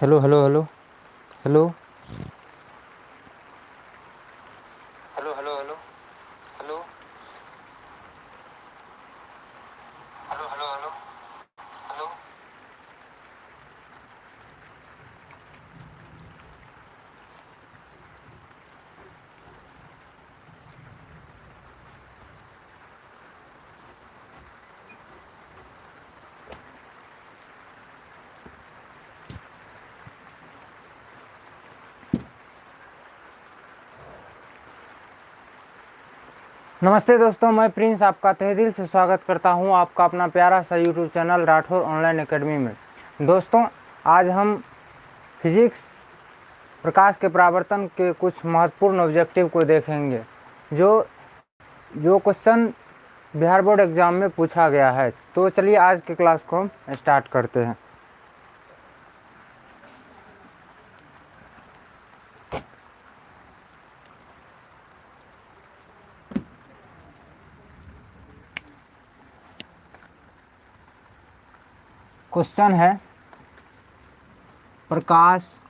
Hello hello hello hello hello hello hello hello hello hello hello hello. नमस्ते दोस्तों, मैं Prince आपका तहे दिल से स्वागत करता हूं आपका अपना प्यारा सा YouTube channel Rathore online academy में। दोस्तों, आज हम फिजिक्स प्रकाश के परावर्तन के कुछ महत्वपूर्ण ऑब्जेक्टिव को देखेंगे जो जो क्वेश्चन बिहार बोर्ड एग्जाम में पूछा गया है। तो चलिए आज के क्लास को हम स्टार्ट करते हैं। क्वेश्चन है प्रकाश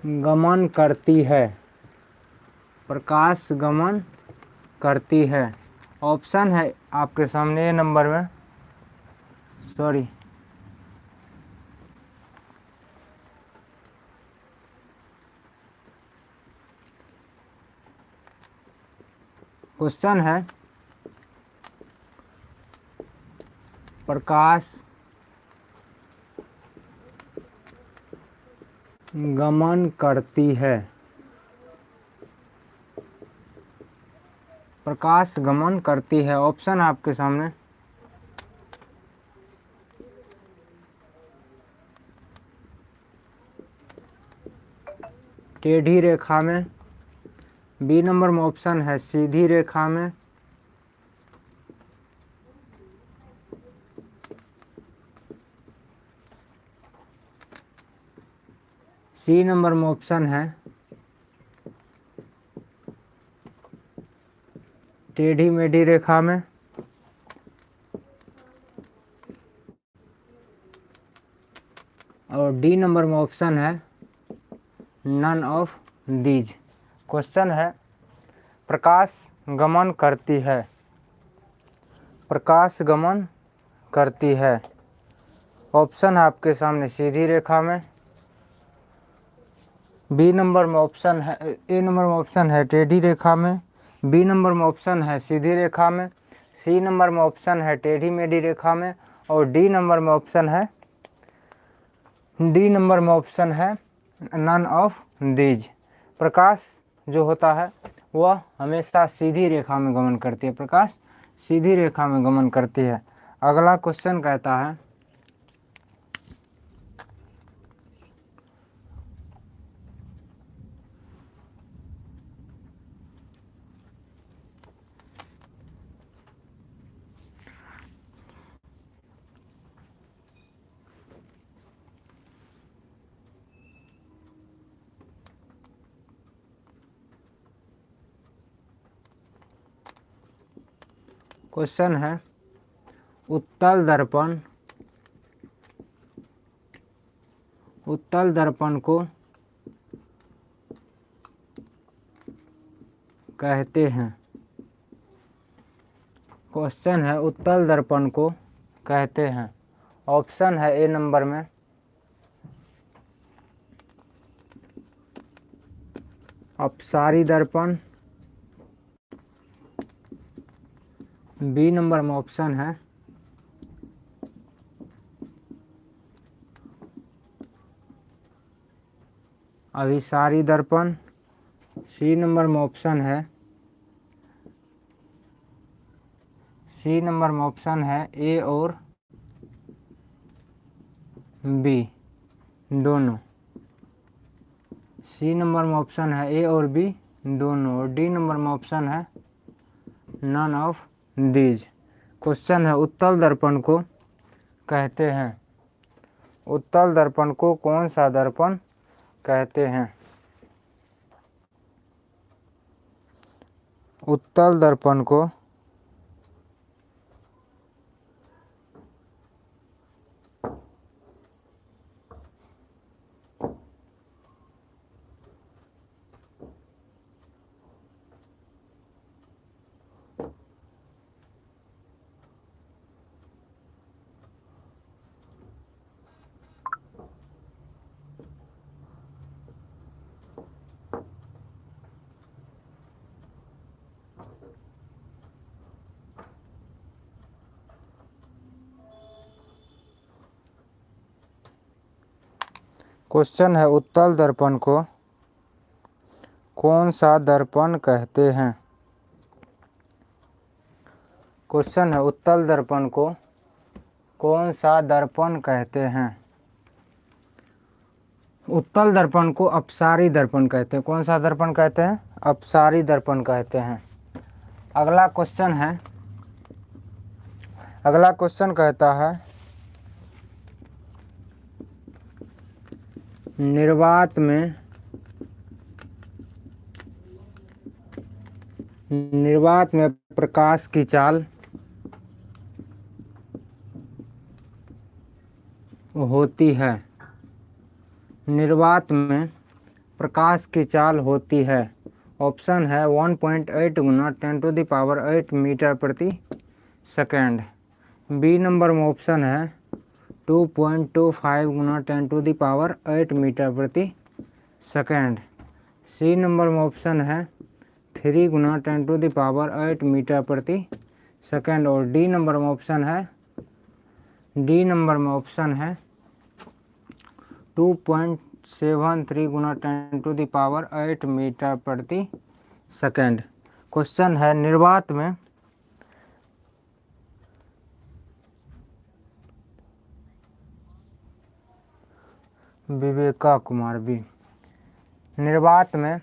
गमन करती है। प्रकाश गमन करती है। ऑप्शन है आपके सामने नंबर में, सॉरी, क्वेश्चन है प्रकाश गमन करती है। प्रकाश गमन करती है। ऑप्शन आपके सामने टेढ़ी रेखा में, बी नंबर में ऑप्शन है सीधी रेखा में, सी नंबर में ऑप्शन है टेढ़ी मेढ़ी रेखा में, और डी नंबर में ऑप्शन है नन ऑफ दीज। क्वेश्चन है प्रकाश गमन करती है। प्रकाश गमन करती है। ऑप्शन है आपके सामने सीधी रेखा में, बी नंबर में ऑप्शन है, ए नंबर में ऑप्शन है टेढ़ी रेखा में, बी नंबर में ऑप्शन है सीधी रेखा में, सी नंबर में ऑप्शन है टेढ़ी मेढ़ी रेखा में, और डी नंबर में ऑप्शन है नन ऑफ दीज। प्रकाश जो होता है वह हमेशा सीधी रेखा में गमन करती है। प्रकाश सीधी रेखा में गमन करती है। अगला क्वेश्चन कहता है क्वेश्चन है उत्तल दर्पण को कहते हैं। क्वेश्चन है उत्तल दर्पण को कहते हैं। ऑप्शन है ए नंबर में अपसारी दर्पण, बी नंबर में ऑप्शन है अभिसारी दर्पण, सी नंबर में ऑप्शन है ए और बी दोनों। सी नंबर में ऑप्शन है ए और बी दोनों, और डी नंबर में ऑप्शन है नन ऑफ दीज। क्वेश्चन है उत्तल दर्पण को कहते हैं। उत्तल दर्पण को कौन सा दर्पण कहते हैं? उत्तल दर्पण को क्वेश्चन है उत्तल दर्पण को कौन सा दर्पण कहते हैं। क्वेश्चन है उत्तल दर्पण को कौन सा दर्पण कहते हैं। उत्तल दर्पण को अपसारी दर्पण कहते हैं। कौन सा दर्पण कहते हैं? अपसारी दर्पण कहते हैं। अगला क्वेश्चन कहता है निर्वात में प्रकाश की चाल होती है। निर्वात में प्रकाश की चाल होती है। ऑप्शन है 1.8 गुना 10⁸ मीटर प्रति सेकेंड। बी नंबर में ऑप्शन है 2.25 गुना 10⁸ मीटर प्रति सेकेंड। सी नंबर में ऑप्शन है 3 गुना 10⁸ मीटर प्रति सेकेंड। और डी नंबर में ऑप्शन है 2.73 गुना 10⁸ मीटर प्रति सेकेंड। क्वेश्चन है निर्वात में विवेका कुमार बी। निर्वात में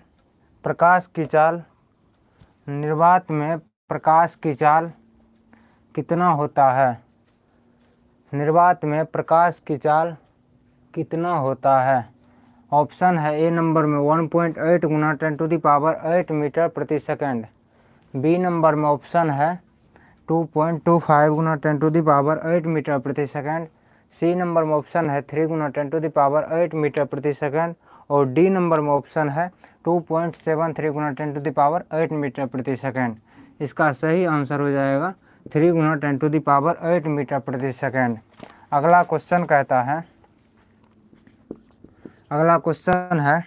प्रकाश की चाल कितना होता है। निर्वात में प्रकाश की चाल कितना होता है। ऑप्शन है ए नंबर में 1.8 गुना 10⁸ मीटर प्रति सेकेंड। बी नंबर में ऑप्शन है 2.25 गुना 10⁸ मीटर प्रति सेकेंड। सी नंबर में ऑप्शन है 3 गुना 10⁸ मीटर प्रति सेकेंड। और डी नंबर में ऑप्शन है 2.73 गुना 10⁸ मीटर प्रति सेकेंड। इसका सही आंसर हो जाएगा 3 गुना 10⁸ मीटर प्रति सेकेंड। अगला क्वेश्चन है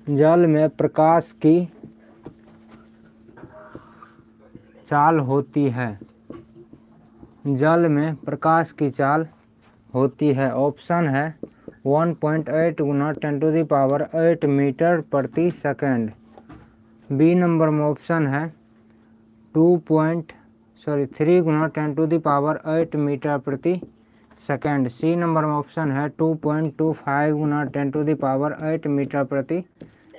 जल में प्रकाश की चाल होती है। जल में प्रकाश की चाल होती है। ऑप्शन है 1.8 गुना 10⁸ मीटर प्रति सेकेंड। बी नंबर में ऑप्शन है 3 गुना 10⁸ मीटर प्रति सेकेंड। सी नंबर में ऑप्शन है 2.25 गुना 10⁸ मीटर प्रति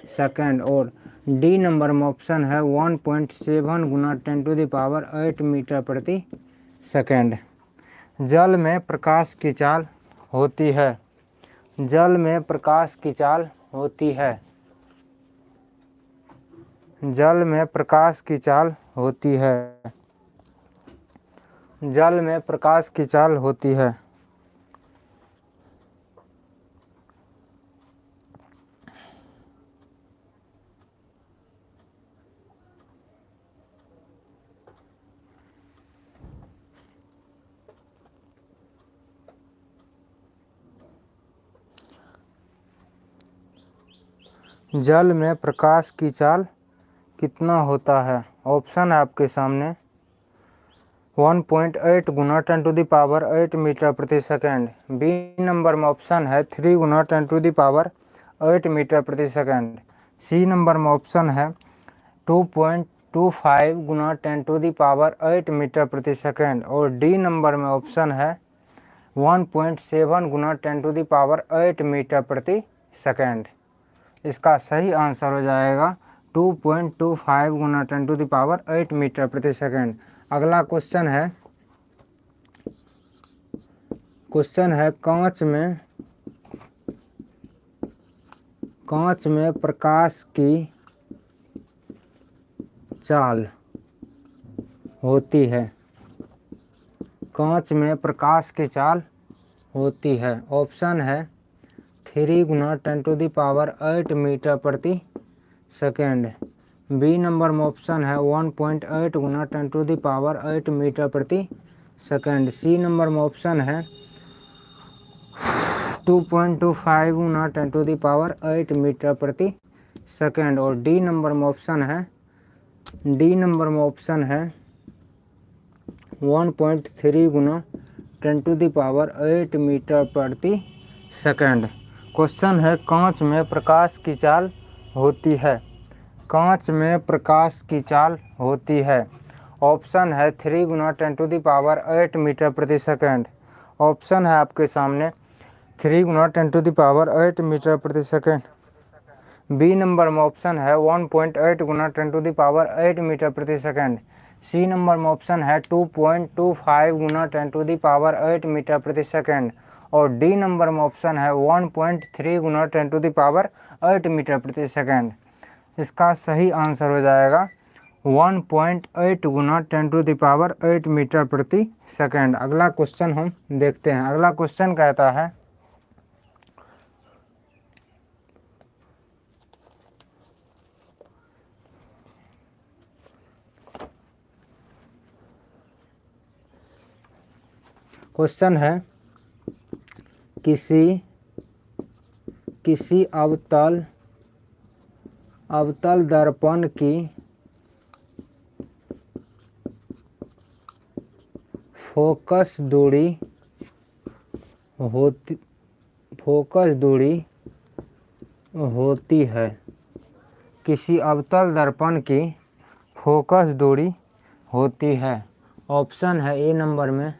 सेकेंड। और डी नंबर में ऑप्शन है 1.7 गुना 10⁸ मीटर प्रति सेकेंड। जल में प्रकाश की चाल होती है। जल में प्रकाश की चाल होती है। जल में प्रकाश की चाल होती है। जल में प्रकाश की चाल होती है। जल में प्रकाश की चाल कितना होता है। ऑप्शन है आपके सामने 1.8 गुना 10⁸ मीटर प्रति सेकेंड। बी नंबर में ऑप्शन है 3 गुना 10⁸ मीटर प्रति सेकेंड। सी नंबर में ऑप्शन है 2.25 गुना 10⁸ मीटर प्रति सेकेंड। और डी नंबर में ऑप्शन है 1.7 गुना 10⁸ मीटर प्रति सेकेंड। इसका सही आंसर हो जाएगा 2.25 गुना 10⁸ मीटर प्रति सेकेंड। अगला क्वेश्चन है कांच में प्रकाश की चाल होती है। कांच में प्रकाश की चाल होती है। ऑप्शन है 3 गुना 10⁸ मीटर प्रति सेकेंड। बी नंबर में ऑप्शन है 1.8 गुना 10⁸ मीटर प्रति सेकेंड। सी नंबर में ऑप्शन है 2.25 गुना 10⁸ मीटर प्रति सेकेंड। और डी नंबर में ऑप्शन है डी नंबर में ऑप्शन है 1.3 गुना 10⁸ मीटर प्रति सेकंड। क्वेश्चन है कांच में प्रकाश की चाल होती है। कांच में प्रकाश की चाल होती है। ऑप्शन है 3 गुना 10⁸ मीटर प्रति सेकंड। ऑप्शन है आपके सामने 3 गुना 10⁸ मीटर प्रति सेकंड। बी नंबर में ऑप्शन है 1.8 गुना 10⁸ मीटर प्रति सेकंड। सी नंबर में ऑप्शन है 2.25 गुना 10⁸ मीटर प्रति सेकंड। और डी नंबर में ऑप्शन है 1.3 गुना 10⁸ मीटर प्रति सेकंड। इसका सही आंसर हो जाएगा 1.8 गुना 10⁸ मीटर प्रति सेकंड। अगला क्वेश्चन हम देखते हैं। अगला क्वेश्चन कहता है क्वेश्चन है किसी अवतल दर्पण की फोकस दूरी होती है। किसी अवतल दर्पण की फोकस दूरी होती है। ऑप्शन है ए नंबर में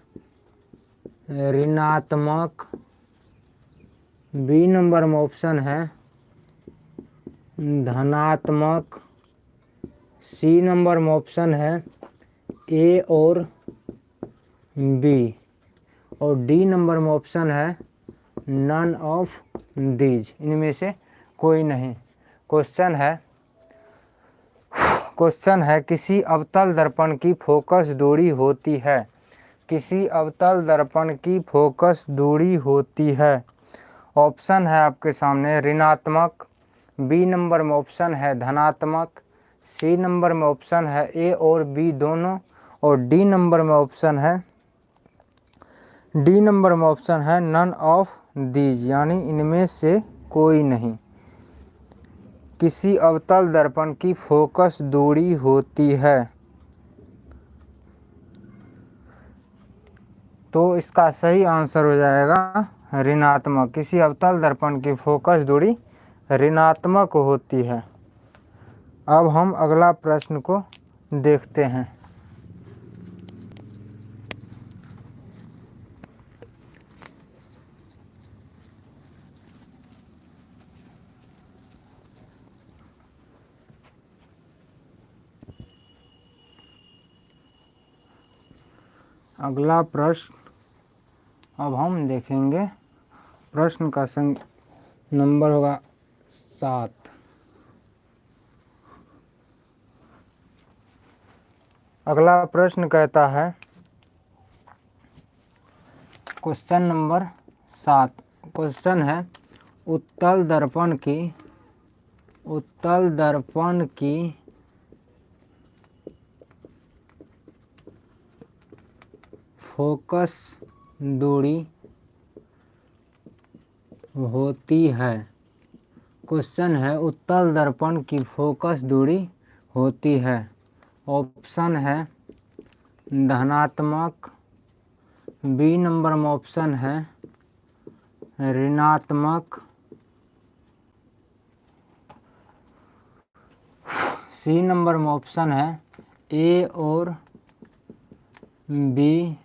ऋणात्मक, बी नंबर में ऑप्शन है धनात्मक, सी नंबर में ऑप्शन है ए और बी, और डी नंबर में ऑप्शन है नन ऑफ दीज, इनमें से कोई नहीं। क्वेश्चन है किसी अवतल दर्पण की फोकस दूरी होती है। किसी अवतल दर्पण की फोकस दूरी होती है। ऑप्शन है आपके सामने ऋणात्मक, बी नंबर में ऑप्शन है धनात्मक, सी नंबर में ऑप्शन है ए और बी दोनों, और डी नंबर में ऑप्शन है नन ऑफ दीज, यानी इनमें से कोई नहीं। किसी अवतल दर्पण की फोकस दूरी होती है, तो इसका सही आंसर हो जाएगा ऋणात्मक। किसी अवतल दर्पण की फोकस दूरी ऋणात्मक होती है। अब हम अगला प्रश्न को देखते हैं। अगला प्रश्न अब हम देखेंगे। प्रश्न का नंबर होगा 7। अगला प्रश्न कहता है क्वेश्चन नंबर 7। क्वेश्चन है उत्तल दर्पण की फोकस दूरी होती है। क्वेश्चन है उत्तल दर्पण की फोकस दूरी होती है। ऑप्शन है धनात्मक, बी नंबर में ऑप्शन है ऋणात्मक, सी नंबर में ऑप्शन है ए और बी,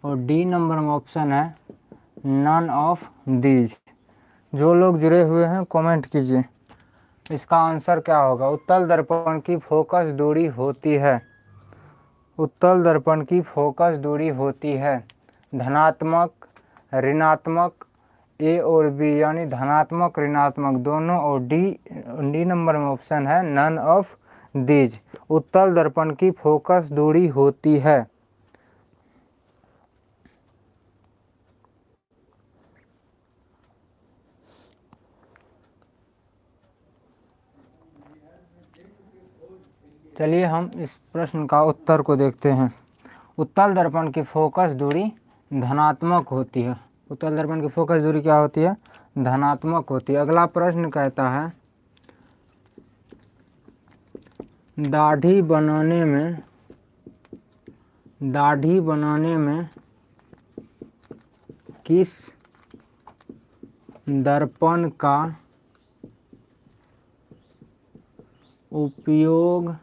और डी नंबर में ऑप्शन है नन ऑफ दीज। जो लोग जुड़े हुए हैं कमेंट कीजिए इसका आंसर क्या होगा। उत्तल दर्पण की फोकस दूरी होती है। उत्तल दर्पण की फोकस दूरी होती है धनात्मक, ऋणात्मक, ए और बी, यानी धनात्मक ऋणात्मक दोनों, और डी नंबर में ऑप्शन है नन ऑफ दीज। उत्तल दर्पण की फोकस दूरी होती है। चलिए हम इस प्रश्न का उत्तर को देखते हैं। उत्तल दर्पण की फोकस दूरी धनात्मक होती है। उत्तल दर्पण की फोकस दूरी क्या होती है? धनात्मक होती है। अगला प्रश्न कहता है दाढ़ी बनाने में किस दर्पण का उपयोग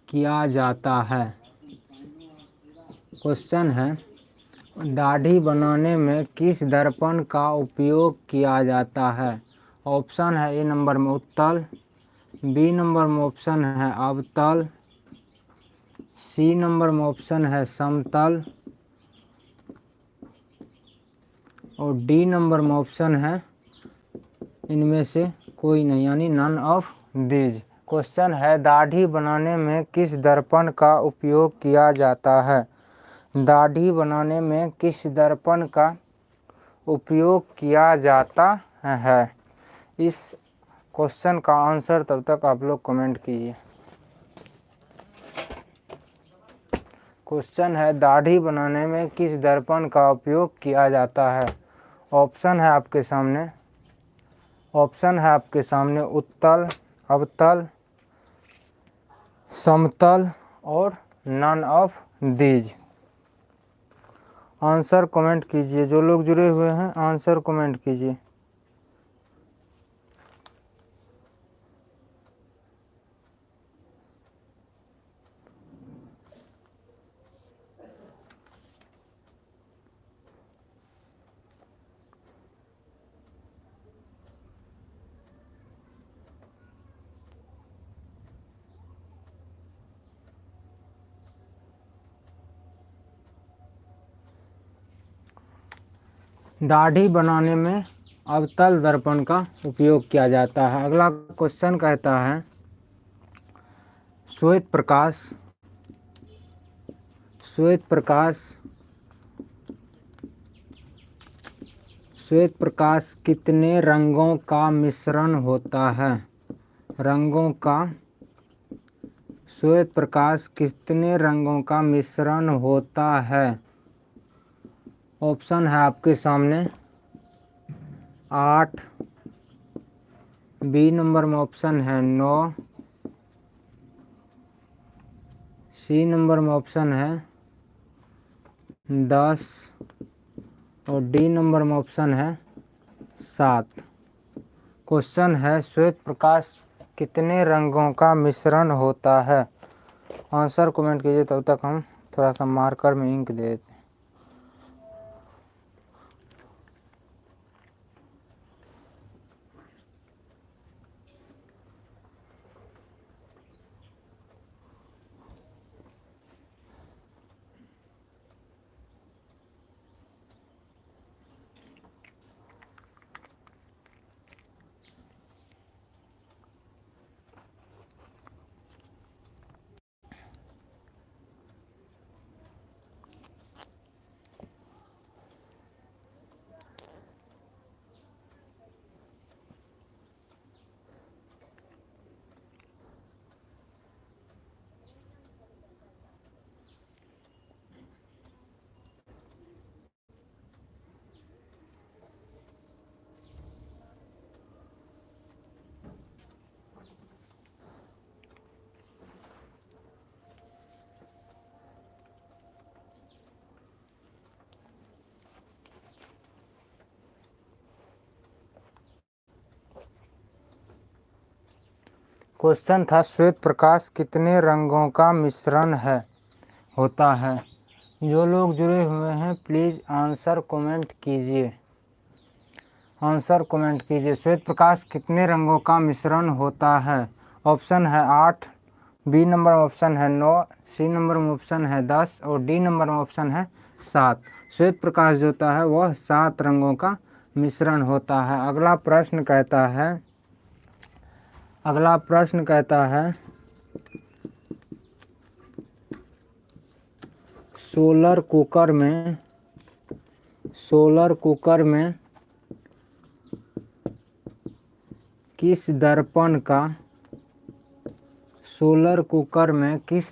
किया जाता है? क्वेश्चन है, दाढ़ी बनाने में किस दर्पण का उपयोग किया जाता है? ऑप्शन है ए नंबर में उत्तल, बी नंबर में ऑप्शन है अवतल, सी नंबर में ऑप्शन है समतल और डी नंबर में ऑप्शन है इनमें से कोई नहीं, यानी नन ऑफ दीज। क्वेश्चन है, दाढ़ी बनाने में किस दर्पण का उपयोग किया जाता है? दाढ़ी बनाने में किस दर्पण का उपयोग किया जाता है? इस क्वेश्चन का आंसर तब तक आप लोग कमेंट कीजिए। क्वेश्चन है, दाढ़ी बनाने में किस दर्पण का उपयोग किया जाता है? ऑप्शन है आपके सामने उत्तल, अवतल, समतल और none of these. Answer comment कीजिए, जो लोग जुड़े हुए हैं आंसर कमेंट कीजिए। दाढ़ी बनाने में अवतल दर्पण का उपयोग किया जाता है। अगला क्वेश्चन कहता है, श्वेत प्रकाश कितने रंगों का मिश्रण होता है? श्वेत प्रकाश कितने रंगों का मिश्रण होता है? ऑप्शन है आपके सामने 8, बी नंबर में ऑप्शन है 9, सी नंबर में ऑप्शन है 10 और डी नंबर में ऑप्शन है 7। क्वेश्चन है, श्वेत प्रकाश कितने रंगों का मिश्रण होता है? आंसर कमेंट कीजिए, तब तक हम थोड़ा सा मार्कर में इंक दे देते हैं। क्वेश्चन था, श्वेत प्रकाश कितने रंगों का मिश्रण होता है? जो लोग जुड़े हुए हैं प्लीज़ आंसर कमेंट कीजिए। श्वेत प्रकाश कितने रंगों का मिश्रण होता है? ऑप्शन है 8, बी नंबर में ऑप्शन है 9, सी नंबर में ऑप्शन है 10 और डी नंबर में ऑप्शन है 7। श्वेत प्रकाश जो होता है वह 7 रंगों का मिश्रण होता है। अगला प्रश्न कहता है, सोलर कुकर में किस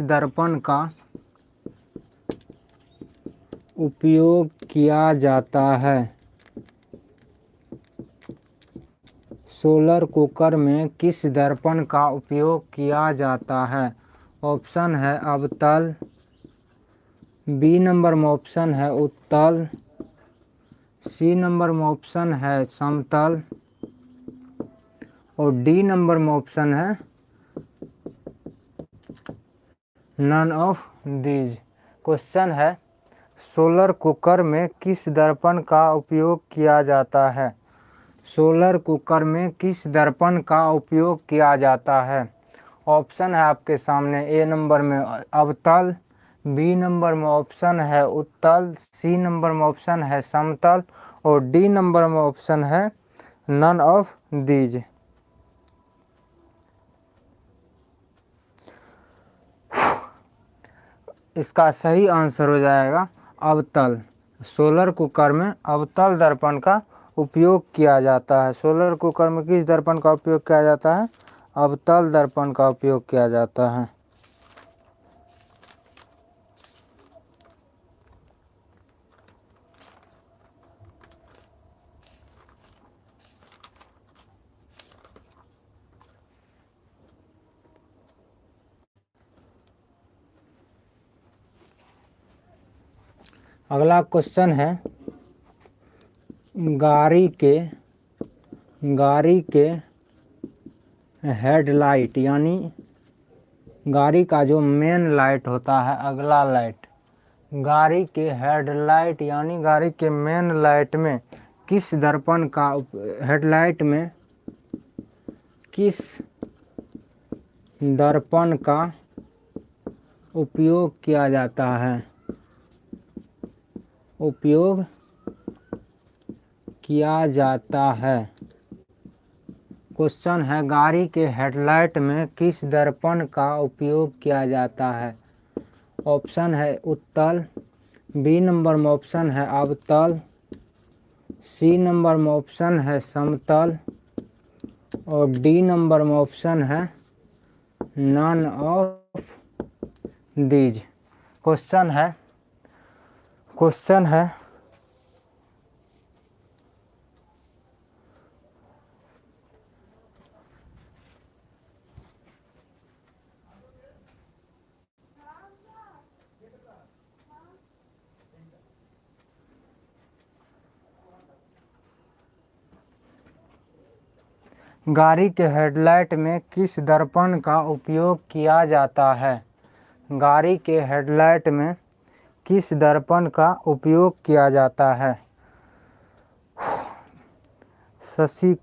दर्पण का उपयोग किया जाता है? सोलर कुकर में किस दर्पण का उपयोग किया जाता है? ऑप्शन है अवतल, बी नंबर में ऑप्शन है उत्तल, सी नंबर में ऑप्शन है समतल और डी नंबर में ऑप्शन है नन ऑफ दीज। क्वेश्चन है सोलर कुकर में किस दर्पण का उपयोग किया जाता है? सोलर कुकर में किस दर्पण का उपयोग किया जाता है? ऑप्शन है आपके सामने, ए नंबर में अवतल, बी नंबर में ऑप्शन है उत्तल, सी नंबर में ऑप्शन है समतल और डी नंबर में ऑप्शन है नन ऑफ दीज। इसका सही आंसर हो जाएगा अवतल। सोलर कुकर में अवतल दर्पण का उपयोग किया जाता है। सोलर कुकर में किस दर्पण का उपयोग किया जाता है? अवतल दर्पण का उपयोग किया जाता है। अगला क्वेश्चन है गाड़ी के हेडलाइट यानी गाड़ी का जो मेन लाइट होता है, अगला लाइट, गाड़ी के हेडलाइट यानी गाड़ी के मेन लाइट में किस दर्पण का हेडलाइट में किस दर्पण का उपयोग किया जाता है? उपयोग किया जाता है। क्वेश्चन है गाड़ी के हेडलाइट में किस दर्पण का उपयोग किया जाता है? ऑप्शन है उत्तल, बी नंबर में ऑप्शन है अवतल, सी नंबर में ऑप्शन है समतल और डी नंबर में ऑप्शन है नन ऑफ दीज। क्वेश्चन है गाड़ी के हेडलाइट में किस दर्पण का उपयोग किया जाता है? गाड़ी के हेडलाइट में किस दर्पण का उपयोग किया जाता है? शशि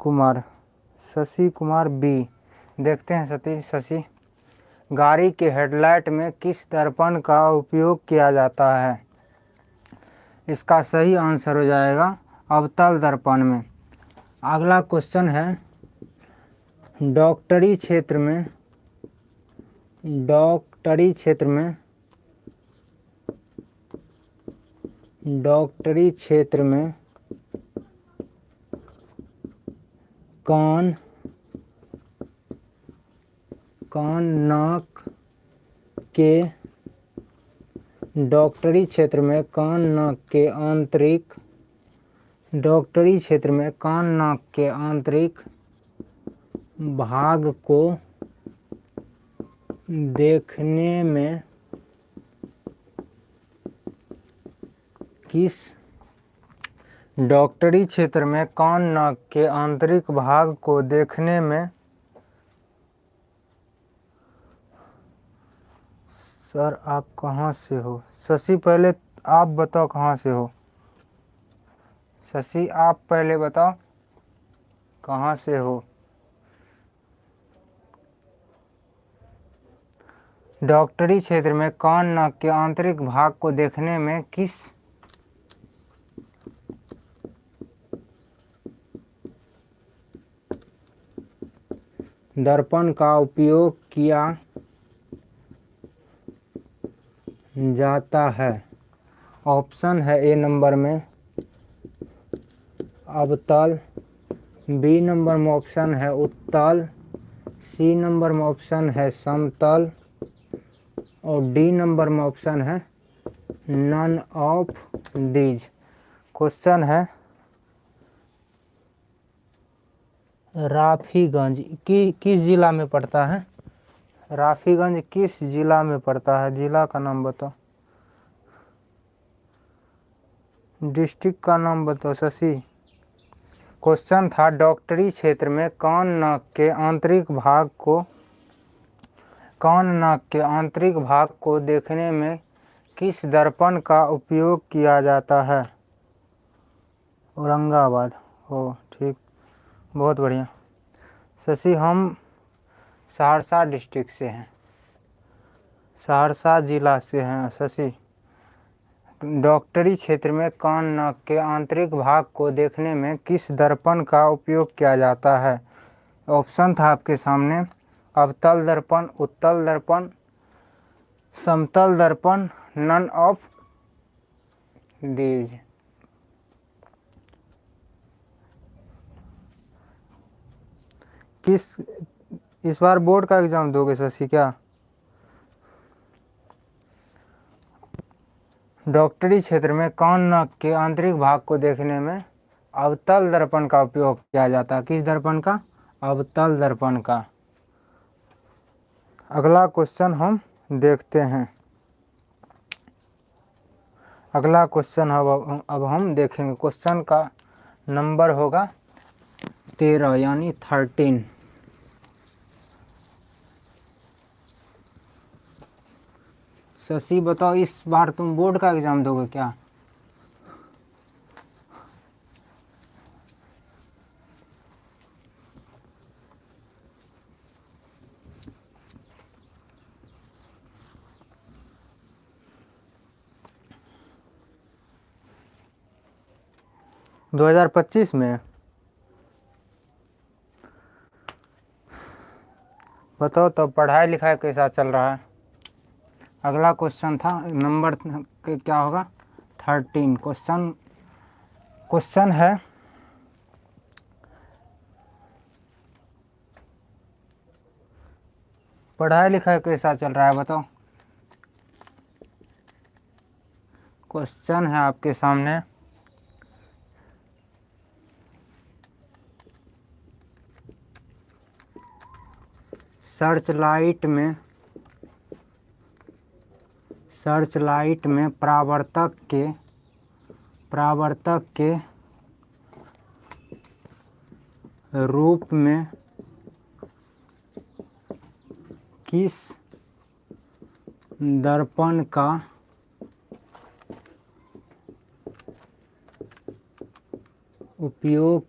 कुमार बी। देखते हैं शशि, गाड़ी के हेडलाइट में किस दर्पण का उपयोग किया जाता है? इसका सही आंसर हो जाएगा अवतल दर्पण में। अगला क्वेश्चन है डॉक्टरी क्षेत्र में कान नाक के डॉक्टरी क्षेत्र में कान नाक के आंतरिक भाग को देखने में किस डॉक्टरी क्षेत्र में कान नाक के आंतरिक भाग को देखने में, सर आप कहाँ से हो? शशि पहले आप बताओ कहाँ से हो? शशि आप पहले बताओ कहाँ से हो? डॉक्टरी क्षेत्र में कान नाक के आंतरिक भाग को देखने में किस दर्पण का उपयोग किया जाता है? ऑप्शन है ए नंबर में अवतल, बी नंबर में ऑप्शन है उत्तल, सी नंबर में ऑप्शन है समतल और डी नंबर में ऑप्शन है नन ऑफ दीज। क्वेश्चन है राफीगंज किस जिला में पड़ता है? राफीगंज किस जिला में पड़ता है? जिला का नाम बताओ। डिस्ट्रिक्ट का नाम बताओ शशि। क्वेश्चन था डॉक्टरी क्षेत्र में कान नाक के आंतरिक भाग को देखने में किस दर्पण का उपयोग किया जाता है? औरंगाबाद। हो ठीक, बहुत बढ़िया शशि। हम सहरसा डिस्ट्रिक्ट से हैं, सहरसा जिला से हैं शशि। डॉक्टरी क्षेत्र में कान नाक के आंतरिक भाग को देखने में किस दर्पण का उपयोग किया जाता है? ऑप्शन था आपके सामने, अवतल दर्पण, उत्तल दर्पण, समतल दर्पण, नन ऑफ दीज। इस बार बोर्ड का एग्जाम दोगे शशि क्या? डॉक्टरी क्षेत्र में कान नाक के आंतरिक भाग को देखने में अवतल दर्पण का उपयोग किया जाता है। किस दर्पण का? अवतल दर्पण का। अगला क्वेश्चन हम देखते हैं। अगला क्वेश्चन अब हम देखेंगे। क्वेश्चन का नंबर होगा 13 यानी 13। शशि बताओ, इस बार तुम बोर्ड का एग्जाम दोगे क्या? दो 2025 में बताओ तो पढ़ाई लिखाई कैसा चल रहा है? अगला क्वेश्चन था नंबर क्या होगा? 13। क्वेश्चन है पढ़ाई लिखाई कैसा चल रहा है बताओ। क्वेश्चन है आपके सामने, सर्च लाइट में परावर्तक के रूप में किस दर्पण का उपयोग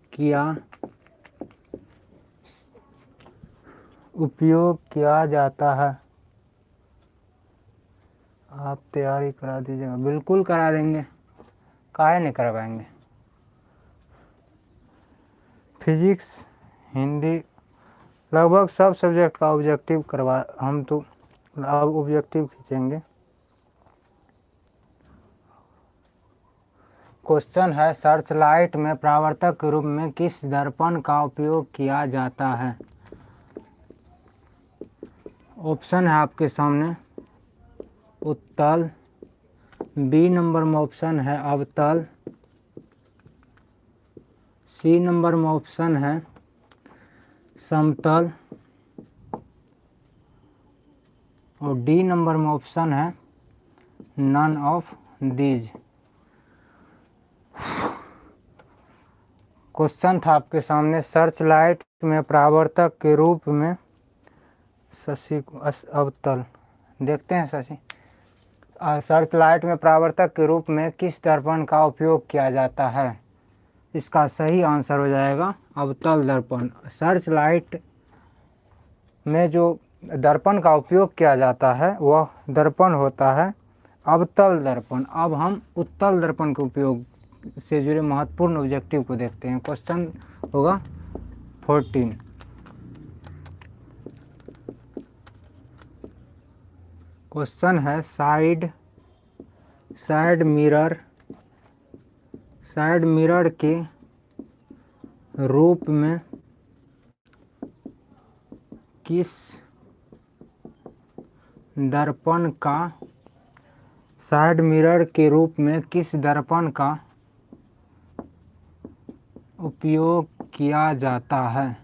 किया जाता है? आप तैयारी करा दीजिएगा। बिल्कुल करा देंगे, काहे नहीं करवाएंगे। फिजिक्स, हिंदी, लगभग सब सब्जेक्ट का ऑब्जेक्टिव करवा, हम तो अब ऑब्जेक्टिव खींचेंगे। क्वेश्चन है सर्च लाइट में परावर्तक के रूप में किस दर्पण का उपयोग किया जाता है? ऑप्शन है आपके सामने, उत्तल, बी नंबर में ऑप्शन है अवतल, सी नंबर में ऑप्शन है समतल और डी नंबर में ऑप्शन है नन ऑफ दीज। क्वेश्चन था आपके सामने सर्च लाइट में परावर्तक के रूप में शशि अवतल। देखते हैं शशि, सर्च लाइट में परावर्तक के रूप में किस दर्पण का उपयोग किया जाता है? इसका सही आंसर हो जाएगा अवतल दर्पण। सर्च लाइट में जो दर्पण का उपयोग किया जाता है वह दर्पण होता है अवतल दर्पण। अब हम उत्तल दर्पण के उपयोग से जुड़े महत्वपूर्ण ऑब्जेक्टिव को देखते हैं। क्वेश्चन होगा 14। क्वेश्चन है साइड मिरर के रूप में किस दर्पण का साइड मिरर के रूप में किस दर्पण का उपयोग किया जाता है?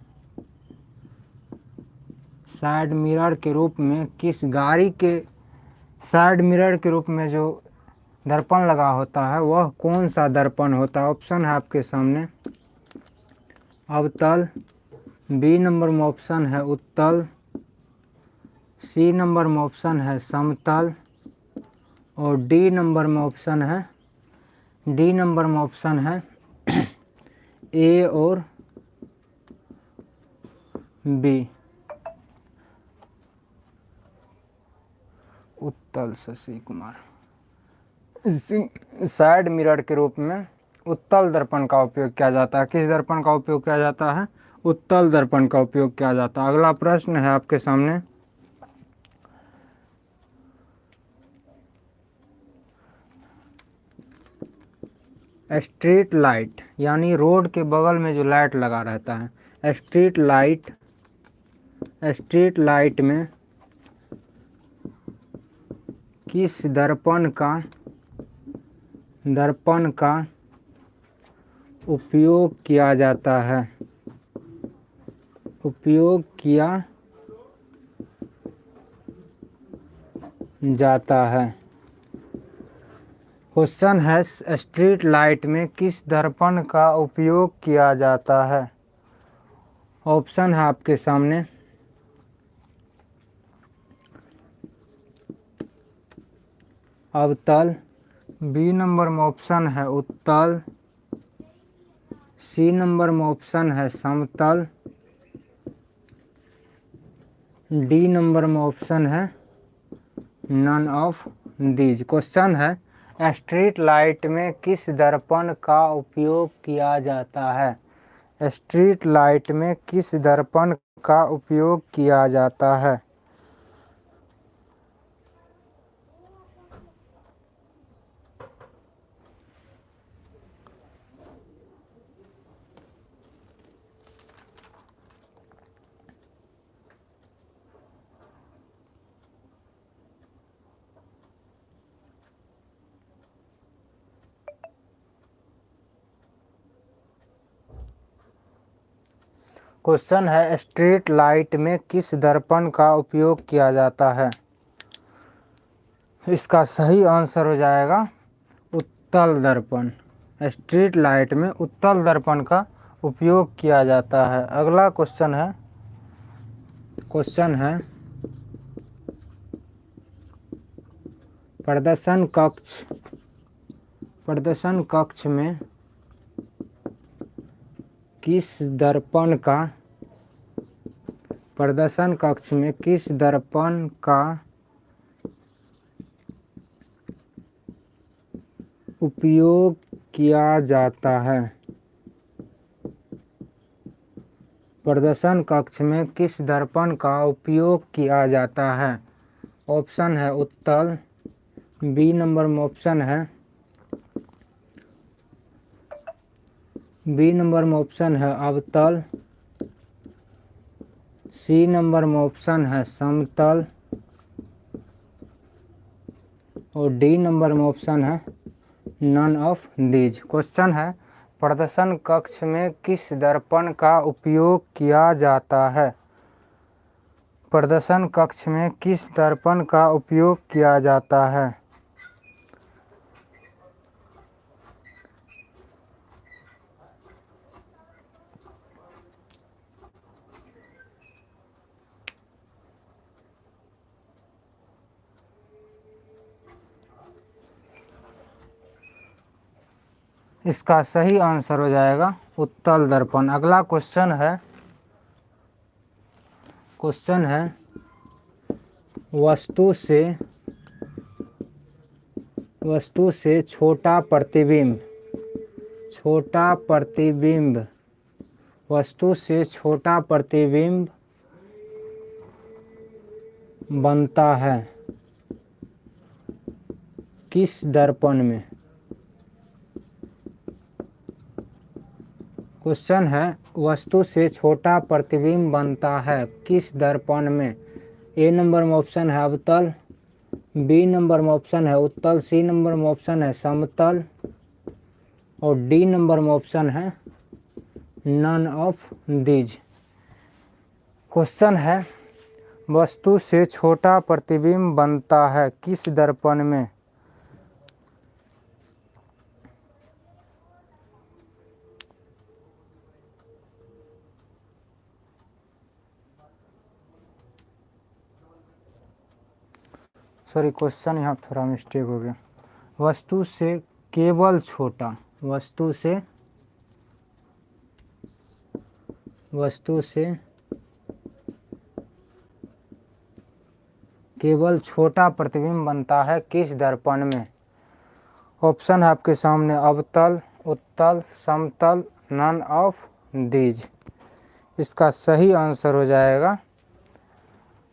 साइड मिरर के रूप में किस गाड़ी के साइड मिरर के रूप में जो दर्पण लगा होता है वह कौन सा दर्पण होता है? ऑप्शन है आपके सामने अवतल, बी नंबर में ऑप्शन है उत्तल, सी नंबर में ऑप्शन है समतल और डी नंबर में ऑप्शन है ए और बी। उत्तल शशि कुमार। साइड मिरर के रूप में उत्तल दर्पण का उपयोग किया जाता है। किस दर्पण का उपयोग किया जाता है? उत्तल दर्पण का उपयोग किया जाता है। अगला प्रश्न है आपके सामने, स्ट्रीट लाइट यानी रोड के बगल में जो लाइट लगा रहता है, स्ट्रीट लाइट में किस दर्पण का उपयोग किया जाता है? क्वेश्चन है स्ट्रीट लाइट में किस दर्पण का उपयोग किया जाता है? ऑप्शन है आपके सामने अवतल, बी नंबर में ऑप्शन है उत्तल, सी नंबर में ऑप्शन है समतल, डी नंबर में ऑप्शन है नन ऑफ दीज। क्वेश्चन है स्ट्रीट लाइट में किस दर्पण का उपयोग किया जाता है? स्ट्रीट लाइट में किस दर्पण का उपयोग किया जाता है? क्वेश्चन है स्ट्रीट लाइट में किस दर्पण का उपयोग किया जाता है? इसका सही आंसर हो जाएगा उत्तल दर्पण। स्ट्रीट लाइट में उत्तल दर्पण का उपयोग किया जाता है। अगला क्वेश्चन है प्रदर्शन कक्ष में किस दर्पण का उपयोग किया जाता है? प्रदर्शन कक्ष में किस दर्पण का उपयोग किया जाता है? ऑप्शन है उत्तल, बी नंबर में ऑप्शन है अवतल, सी नंबर में ऑप्शन है समतल और डी नंबर में ऑप्शन है नन ऑफ दीज। क्वेश्चन है प्रदर्शन कक्ष में किस दर्पण का उपयोग किया जाता है? प्रदर्शन कक्ष में किस दर्पण का उपयोग किया जाता है? इसका सही आंसर हो जाएगा उत्तल दर्पण। अगला क्वेश्चन है वस्तु से छोटा प्रतिबिंब वस्तु से छोटा प्रतिबिंब बनता है किस दर्पण में? क्वेश्चन है वस्तु से छोटा प्रतिबिंब बनता है किस दर्पण में? ए नंबर में ऑप्शन है अवतल, बी नंबर में ऑप्शन है उत्तल, सी नंबर में ऑप्शन है समतल और डी नंबर में ऑप्शन है नन ऑफ दीज। क्वेश्चन है वस्तु से छोटा प्रतिबिंब बनता है किस दर्पण में? सॉरी, क्वेश्चन यहाँ थोड़ा मिस्टेक हो गया। वस्तु से केवल छोटा, वस्तु से केवल छोटा प्रतिबिंब बनता है किस दर्पण में? ऑप्शन है आपके सामने, अवतल, उत्तल, समतल, नन ऑफ दीज। इसका सही आंसर हो जाएगा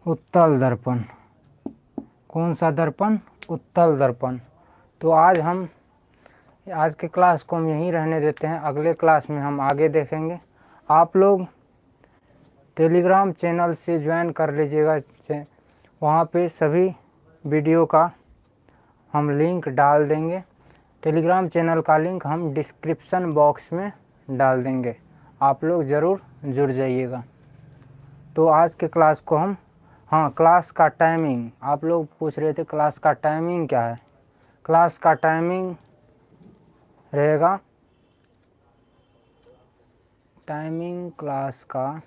उत्तल दर्पण। कौन सा दर्पण? उत्तल दर्पण। तो आज के क्लास को हम यहीं रहने देते हैं, अगले क्लास में हम आगे देखेंगे। आप लोग टेलीग्राम चैनल से ज्वाइन कर लीजिएगा, वहाँ पे सभी वीडियो का हम लिंक डाल देंगे। टेलीग्राम चैनल का लिंक हम डिस्क्रिप्शन बॉक्स में डाल देंगे, आप लोग ज़रूर जुड़ जाइएगा। तो आज के क्लास को हम, हाँ, क्लास का टाइमिंग आप लोग पूछ रहे थे, क्लास का टाइमिंग क्या है? क्लास का टाइमिंग रहेगा, क्लास का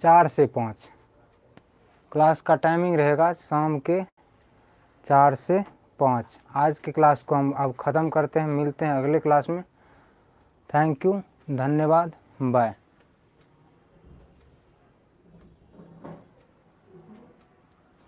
4 से 5। क्लास का टाइमिंग रहेगा शाम के 4 से 5। आज की क्लास को हम अब ख़त्म करते हैं, मिलते हैं अगले क्लास में। थैंक यू, धन्यवाद, बाय।